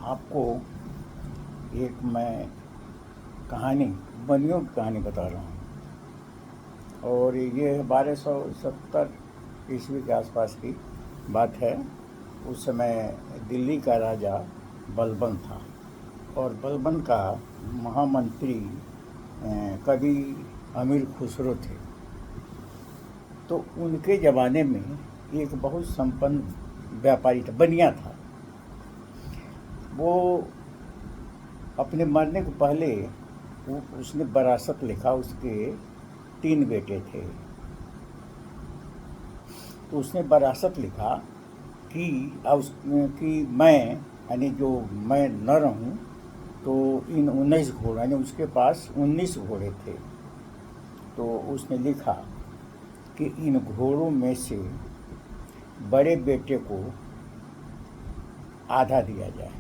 आपको एक मैं कहानी, बनियों की कहानी बता रहा हूँ। और ये 1270 ईस्वी के आसपास की बात है। उस समय दिल्ली का राजा बलबन था और बलबन का महामंत्री कवि अमीर खुसरो थे। तो उनके ज़माने में एक बहुत संपन्न व्यापारी था, बनिया था। वो अपने मरने के पहले उसने वरासत लिखा। उसके 3 बेटे थे। तो उसने वरासत लिखा कि मैं, यानी जो मैं न रहूं तो इन 19 घोड़े, यानी उसके पास 19 घोड़े थे। तो उसने लिखा कि इन घोड़ों में से बड़े बेटे को आधा दिया जाए,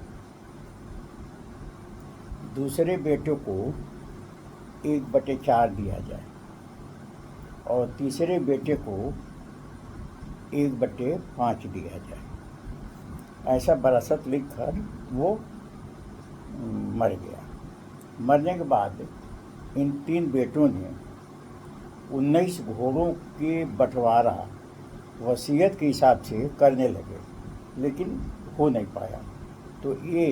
दूसरे बेटे को 1/4 दिया जाए और तीसरे बेटे को 1/5 दिया जाए। ऐसा वरासत लिखकर वो मर गया। मरने के बाद इन 3 बेटों ने 19 घोड़ों के बंटवारा वसीयत के हिसाब से करने लगे, लेकिन हो नहीं पाया। तो ये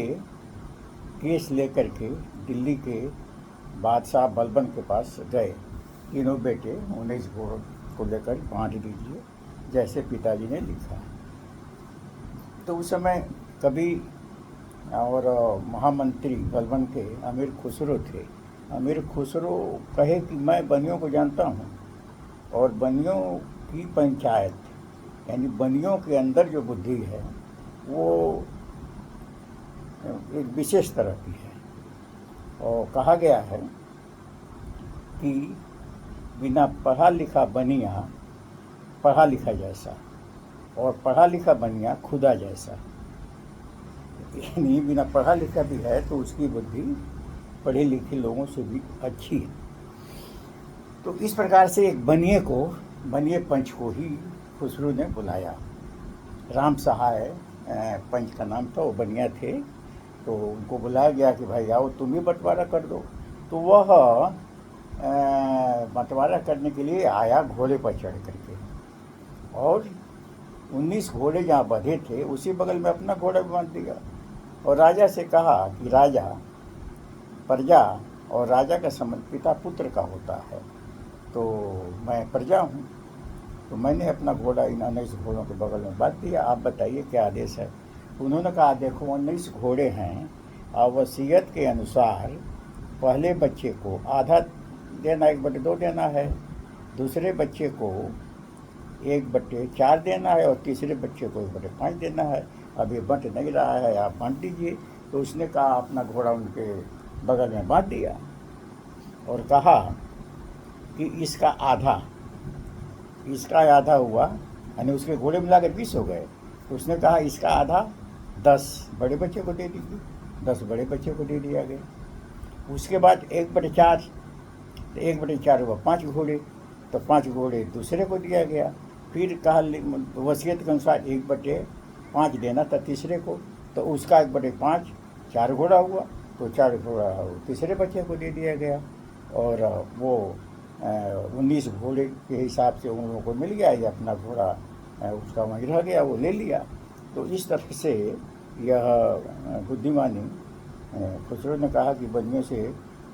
केस लेकर के दिल्ली के बादशाह बलबन के पास गए। तीनों बेटे 19 घोड़ों को लेकर बांट दीजिए, जैसे पिताजी ने लिखा। तो उस समय कवि और महामंत्री बलबन के अमीर खुसरो थे। अमीर खुसरो कहे कि मैं बनियों को जानता हूँ और बनियों की पंचायत, यानी बनियों के अंदर जो बुद्धि है वो एक विशेष तरह की है। और कहा गया है कि बिना पढ़ा लिखा बनिया पढ़ा लिखा जैसा और पढ़ा लिखा बनिया खुदा जैसा। यानी बिना पढ़ा लिखा भी है तो उसकी बुद्धि पढ़े लिखे लोगों से भी अच्छी है। तो इस प्रकार से एक बनिए पंच को ही खुसरो ने बुलाया। राम सहाय पंच का नाम था, वो बनिया थे। तो उनको बुलाया गया कि भाई आओ तुम ही बंटवारा कर दो। तो वह बंटवारा करने के लिए आया घोड़े पर चढ़ करके, और 19 घोड़े जहाँ बंधे थे उसी बगल में अपना घोड़ा भी बांध दिया और राजा से कहा कि राजा, प्रजा और राजा का संबंध पिता पुत्र का होता है, तो मैं प्रजा हूँ, तो मैंने अपना घोड़ा इन 19 घोड़ों के बगल में बांध दिया। आप बताइए क्या आदेश है। उन्होंने कहा देखो 19 घोड़े हैं और वसीयत के अनुसार पहले बच्चे को आधा देना, 1/2 देना है, दूसरे बच्चे को 1/4 देना है और तीसरे बच्चे को 1/5 देना है। अब ये बंट नहीं रहा है, आप बांट दीजिए। तो उसने कहा अपना घोड़ा उनके बगल में बांध दिया और कहा कि इसका आधा हुआ, यानी उसके घोड़े मिलाकर 20 हो गए। तो उसने कहा इसका आधा 10 बड़े बच्चे को दे दीजिए। 10 बड़े बच्चे को दे दिया गया। उसके बाद 1/4, तो 1/4 हुआ 5 घोड़े, तो 5 घोड़े दूसरे को दिया गया। फिर कहा वसीयत के अनुसार 1/5 देना था तीसरे को, तो उसका 1/5 4 घोड़ा हुआ, तो 4 घोड़ा तीसरे बच्चे को दे दिया गया। और वो 19 घोड़े के हिसाब से उन लोगों को मिल गया। ये अपना घोड़ा उसका वहीं रह गया, वो ले लिया। तो इस तरह से यह बुद्धिमानी खुसरो ने कहा कि बनियों से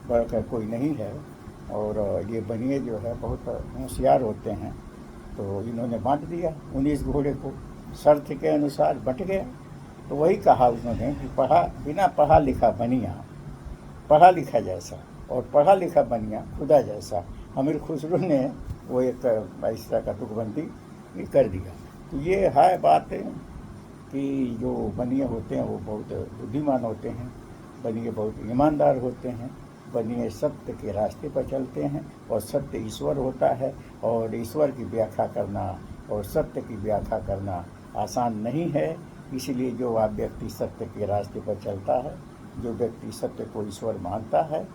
बढ़कर कोई नहीं है, और ये बनिए जो है बहुत होशियार होते हैं। तो इन्होंने बांट दिया 19 घोड़े को, शर्त के अनुसार बंट गया। तो वही कहा उन्होंने कि बिना पढ़ा लिखा बनिया पढ़ा लिखा जैसा और पढ़ा लिखा बनिया खुदा जैसा। अमीर खुसरो ने वो एक इस तरह का तुकबंदी कर दिया। तो ये है बात कि जो बनिए होते हैं वो बहुत बुद्धिमान होते हैं, बनिए बहुत ईमानदार होते हैं, बनिए सत्य के रास्ते पर चलते हैं और सत्य ईश्वर होता है। और ईश्वर की व्याख्या करना और सत्य की व्याख्या करना आसान नहीं है। इसलिए जो व्यक्ति सत्य के रास्ते पर चलता है, जो व्यक्ति सत्य को ईश्वर मानता है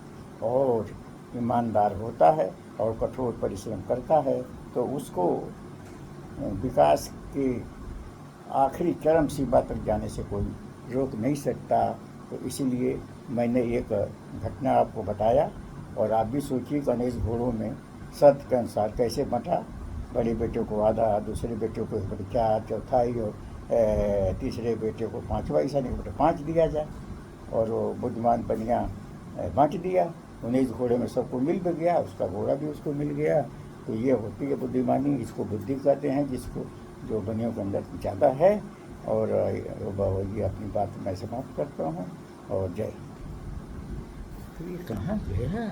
और ईमानदार होता है और कठोर परिश्रम करता है, तो उसको विकास के आखिरी चरम सीमा तक जाने से कोई रोक नहीं सकता। तो इसीलिए मैंने एक घटना आपको बताया, और आप भी सोचिए गणेश घोड़ों में शर्त के अनुसार कैसे बंटा। बड़े बेटे को आधा, दूसरे बेटे को 1/4, चौथाई, और तीसरे बेटे को 5वां हिस्सा, नहीं 1/5 दिया जाए। और वो बुद्धिमान पनिया बांट दिया। 19 घोड़े में सबको मिल भी गया, उसका घोड़ा भी उसको मिल गया। तो ये होती है बुद्धिमानी, इसको बुद्धि कहते हैं, जिसको जो बनियों के अंदर ज़्यादा है। और ये अपनी बात मैं समाप्त करता हूँ, और जय। तो ये कहाँ गया?